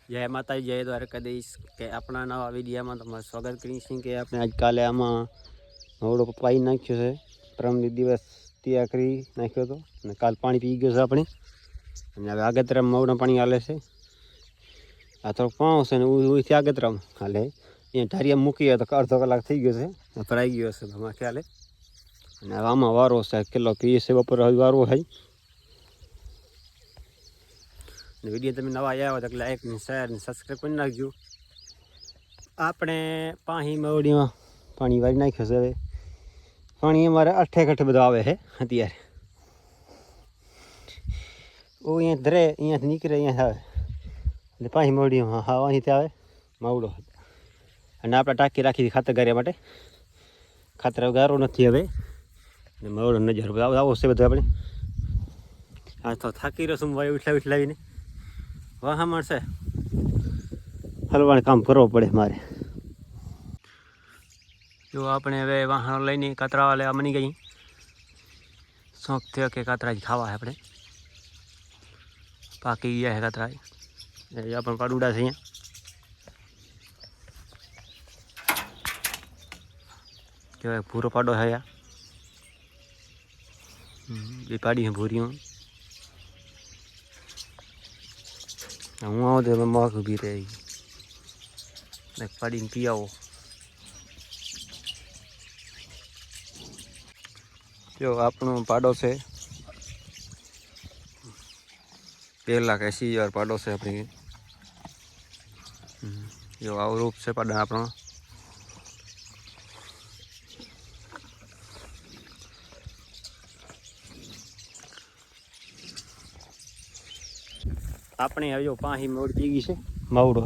जय माता जय द्वारकाधीश के अपना नवा विडिया में तमाરું स्वागत કરીશું કે આપણે આજકાલે આમાં મોડો પાઈ નાખ્યો છે પરમ દિવસ તૈયાર કરી નાખ્યો હતો અને કાલ પાણી પી ગયો છે આપણે અને હવે આગતરામ મોડો પાણી હાલે છે આ તો પાઉં છે ને ઉથી આગતરામ હાલે અહીંયા ઢારિયા મૂકીએ તો અડધો કલાક થઈ ગયો છે ભરાઈ ગયો છે તમારે ખ્યાલે અને આમાં વારો છે કિલો પી છે બપોર વારો હોય वीडियो तब नवा आया हो तो लाइक शेयर सब्सक्राइब कर नाखो। आपने पाही मवड़ी में पानी वारी नाख्यो से पानी अमारे 8 बधो आवे है अत्यारे वो अँ धरे अँ निकले अँ आए पाही मवड़ी में हाँ अँ आए मवड़ो અને આપણે ટાંકી રાખી ખાતર ગાર્યા માટે ખાતર ગારો નથી હવે ને મવડો નજર આવો છે બધું આપણે આ તો થાકી રહ્યો છું વાય ઉઠલાવીને વાહ મળશે હલવાનું કામ કરવું પડે મારે જો આપણે હવે વાહનો લઈને કાતરા લેવા મની ગઈ શોખ થયો કે કાતરા જ ખાવા આપણે પાકી ગયા છે કાતરા એ પણ પાડુડા છે અહીંયા કહેવાય ભૂરો પાડો છે એ પાડી ભૂરીઓ હું આવું તો મોક ઊભી રહી પાડીને પી આવો જો આપણો પાડો છે 1,80,000 પાડો છે આપણી જો આવું રૂપ છે પાડા આપણો આપણે હવે પાહી મોડ પી ગઈ છે મવડો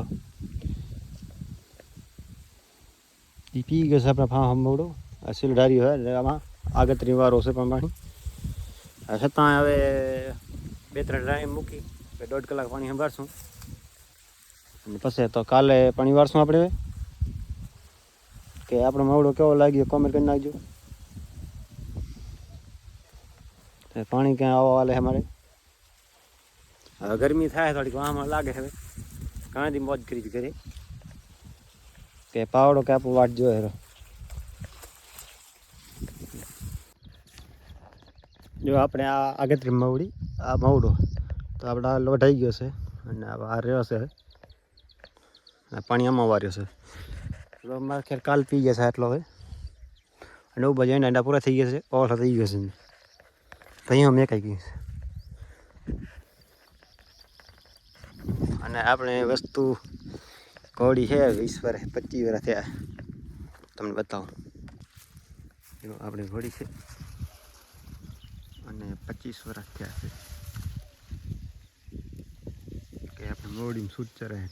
એ પી ગયો છે આપણા ફા મવડો આ સિલડારી હોય આમાં આગતરી વારો છે પણ પાણી છતાં હવે 2-3 ટાઈમ મૂકી 1.5 કલાક પાણી સંભાળશું અને પછી તો કાલે પાણી વાળશું આપણે કે આપણો મવડો કેવો લાગ્યો કોમેન્ટ કરી નાખજો પાણી ક્યાં આવવા વાલે અમારે હવે ગરમી થાય થોડીક વાહમાં લાગે હવે ઘણાથી મોજ કરી ઘરે કે પાવડો કે આપણું વાટ જોયે જો આપણે આ આગતરી મવડી આ મવડો તો આપણે લોઢાઈ ગયો છે અને આ રહ્યો છે પાણી આમાં વાર્યો છે તો મારે ખેર કાલ પી ગયા છે એટલો હવે અને એવું બધા એના પૂરા થઈ ગયા છે ઓલ થઈ ગયો છે તો અહીંયા મેં કઈ ગયું છે અને આપણે વસ્તુ ઘોડી છે 20 વર્ષ 25 વર્ષ થયા તમને બતાવું આપણી ઘોડી છે અને 25 વર્ષ થયા છે કે આપણે મોડીમાં સૂટ ચરાય